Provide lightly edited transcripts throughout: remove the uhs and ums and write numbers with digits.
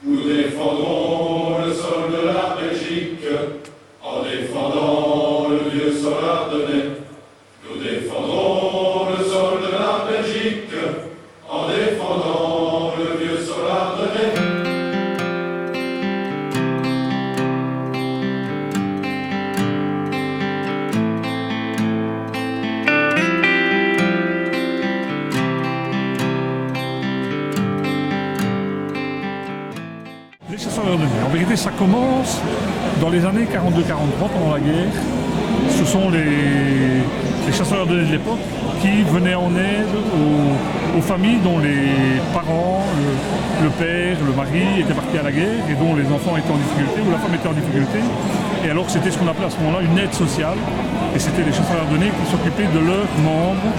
Nous défendrons le sol de la Belgique en défendant le vieux sol ardennais. Nous défendrons le sol de la Belgique en défendant le vieux sol ardennais. Les chasseurs ardennais, en vérité ça commence dans les années 42-43 pendant la guerre. Ce sont les chasseurs ardennais de l'époque qui venaient en aide aux familles dont les parents, le père, le mari étaient partis à la guerre et dont les enfants étaient en difficulté ou la femme était en difficulté. Et alors c'était ce qu'on appelait à ce moment-là une aide sociale. Et c'était les chasseurs ardennais qui s'occupaient de leurs membres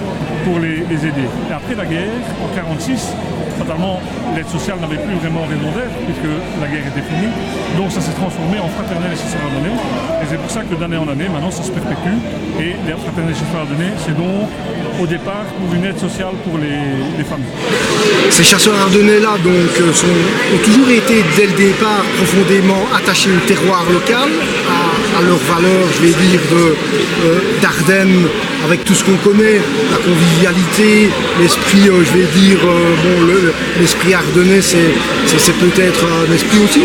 pour les aider. Et après la guerre, en 1946, fatalement, l'aide sociale n'avait plus vraiment raison d'être puisque la guerre était finie. Donc ça s'est transformé en fraternelle et chasseurs ardennais. Et c'est pour ça que d'année en année, maintenant, ça se perpétue. Et les fraternelles et chasseurs ardennais, c'est donc au départ pour une aide sociale pour les familles. Ces chasseurs ardennais-là ont toujours été dès le départ profondément attachés au terroir local, à leurs valeurs, je vais dire, d'Ardennes, avec tout ce qu'on connaît, la convivialité, l'esprit, je vais dire, l'esprit ardennais, c'est peut-être un esprit aussi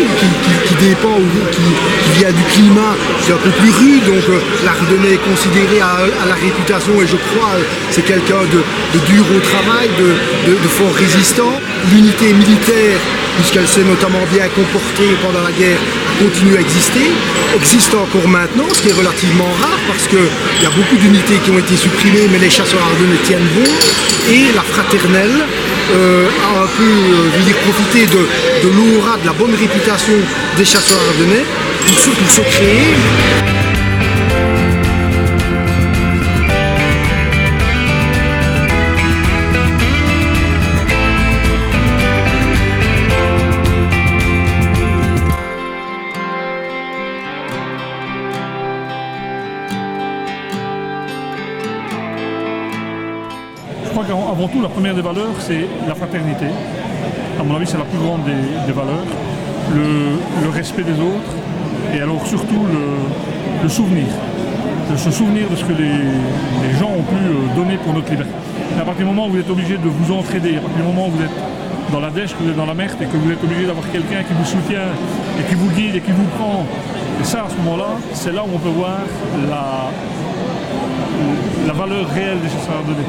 qui dépend ou qui vient du climat, c'est un peu plus rude, donc l'Ardennais est considéré à la réputation, et je crois, c'est quelqu'un de dur au travail, de fort résistant. L'unité militaire, puisqu'elle s'est notamment bien comportée pendant la guerre, continue à exister, existe encore maintenant, ce qui est relativement rare parce qu'il y a beaucoup d'unités qui ont été supprimées, mais les chasseurs ardennais tiennent bon, et la fraternelle a un peu profité de l'aura, de la bonne réputation des chasseurs ardennais pour se créer. Je crois qu'avant tout, la première des valeurs, c'est la fraternité. À mon avis, c'est la plus grande des valeurs. Le respect des autres et alors surtout le souvenir. De se souvenir de ce que les gens ont pu donner pour notre liberté. Et à partir du moment où vous êtes obligé de vous entraider, à partir du moment où vous êtes dans la dèche, que vous êtes dans la merde et que vous êtes obligé d'avoir quelqu'un qui vous soutient et qui vous guide et qui vous prend, et ça, à ce moment-là, c'est là où on peut voir la valeur réelle des chasseurs ardennais.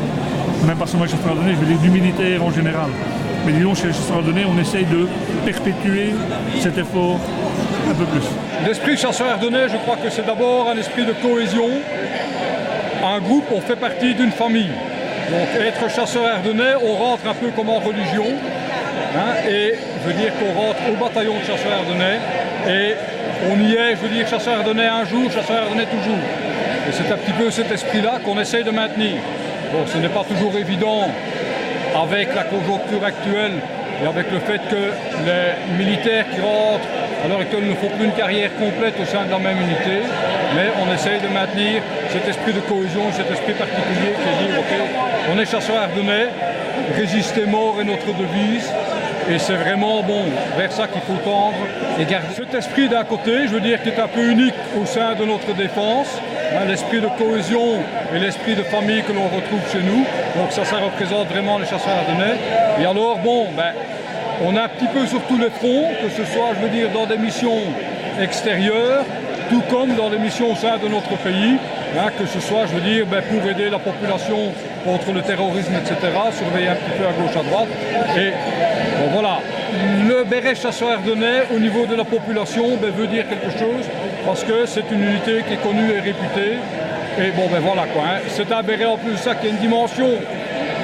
Même pas seulement les chasseurs ardennais, je veux dire du militaire en général. Mais disons, chez les chasseurs ardennais, on essaye de perpétuer cet effort un peu plus. L'esprit chasseur ardennais, je crois que c'est d'abord un esprit de cohésion. Un groupe, on fait partie d'une famille. Donc être chasseur ardennais, on rentre un peu comme en religion. Et je veux dire qu'on rentre au bataillon de chasseurs ardennais. Et on y est, je veux dire, chasseur ardennais un jour, chasseur ardennais toujours. Et c'est un petit peu cet esprit-là qu'on essaye de maintenir. Bon, ce n'est pas toujours évident avec la conjoncture actuelle et avec le fait que les militaires qui rentrent à l'heure actuelle ne font plus une carrière complète au sein de la même unité, mais on essaye de maintenir cet esprit de cohésion, cet esprit particulier qui est de dire, ok, on est chasseurs ardennais, résister mort est notre devise. Et c'est vraiment vers ça qu'il faut tendre et garder cet esprit d'un côté, je veux dire, qui est un peu unique au sein de notre défense, l'esprit de cohésion et l'esprit de famille que l'on retrouve chez nous. Donc ça représente vraiment les chasseurs ardennais. Et alors on a un petit peu sur tous les fronts, que ce soit, je veux dire, dans des missions extérieures, tout comme dans des missions au sein de notre pays, que ce soit, je veux dire, pour aider la population contre le terrorisme, etc., surveiller un petit peu à gauche, à droite. Et voilà, le béret chasseur ardennais au niveau de la population veut dire quelque chose, parce que c'est une unité qui est connue et réputée. Et voilà quoi, c'est un béret en plus de ça qui a une dimension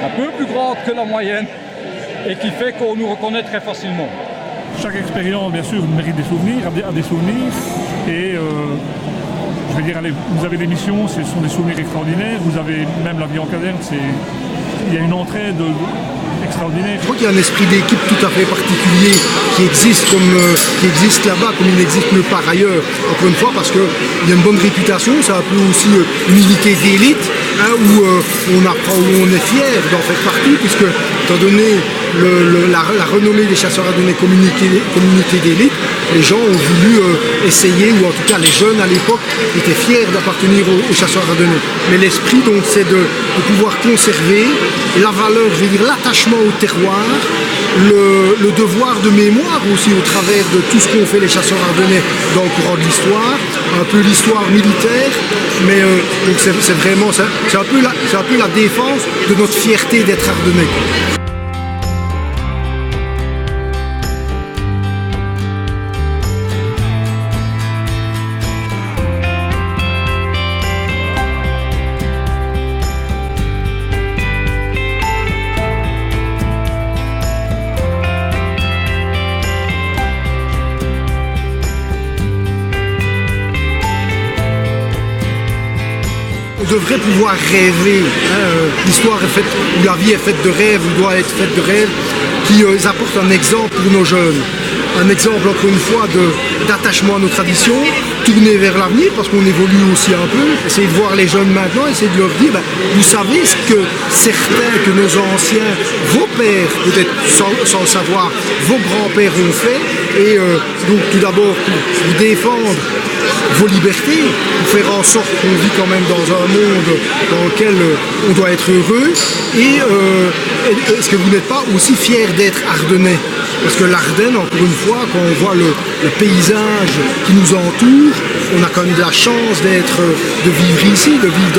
un peu plus grande que la moyenne et qui fait qu'on nous reconnaît très facilement. Chaque expérience, bien sûr, mérite des souvenirs, a des souvenirs. Et je vais dire, allez, vous avez des missions, ce sont des souvenirs extraordinaires. Vous avez même la vie en caserne, il y a une entraide extraordinaire. Je crois qu'il y a un esprit d'équipe tout à fait particulier qui existe là-bas comme il n'existe nulle part ailleurs. Encore une fois, parce qu'il y a une bonne réputation, c'est un peu aussi une unité d'élite où on est fier d'en faire partie, puisque étant donné la renommée des chasseurs ardennais communauté d'élite, les gens ont voulu essayer, ou en tout cas les jeunes à l'époque étaient fiers d'appartenir aux chasseurs ardennais. Mais l'esprit donc c'est de pouvoir conserver la valeur, je veux dire l'attachement au terroir, le devoir de mémoire aussi au travers de tout ce qu'ont fait les chasseurs ardennais dans le courant de l'histoire, un peu l'histoire militaire, mais donc c'est vraiment c'est un peu la défense de notre fierté d'être ardennais. On devrait pouvoir rêver. L'histoire est faite, ou la vie est faite de rêves, ou doit être faite de rêves, qui apportent un exemple pour nos jeunes. Un exemple, encore une fois, d'attachement à nos traditions, tourner vers l'avenir, parce qu'on évolue aussi un peu. Essayer de voir les jeunes maintenant, essayer de leur dire, vous savez ce que certains, que nos anciens, vos pères, peut-être sans le savoir, vos grands-pères ont fait. Et donc tout d'abord, pour vous défendre vos libertés, pour faire en sorte qu'on vit quand même dans un monde dans lequel on doit être heureux. Et est-ce que vous n'êtes pas aussi fiers d'être ardennais? Parce que l'Ardenne, encore une fois, quand on voit le paysage qui nous entoure, on a quand même de la chance de vivre ici, de vivre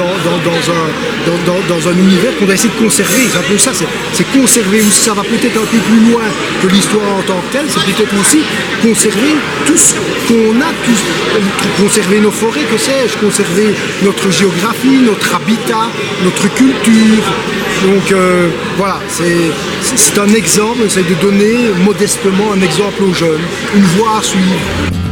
dans un univers qu'on doit essayer de conserver. C'est un peu ça, c'est conserver aussi. Ça va peut-être un peu plus loin que l'histoire en tant que telle, c'est peut-être aussi conserver tout ce qu'on a, conserver nos forêts, que sais-je, conserver notre géographie, notre habitat, notre culture. Donc voilà, c'est un exemple, on essaie de donner modestement un exemple aux jeunes, une voie à suivre.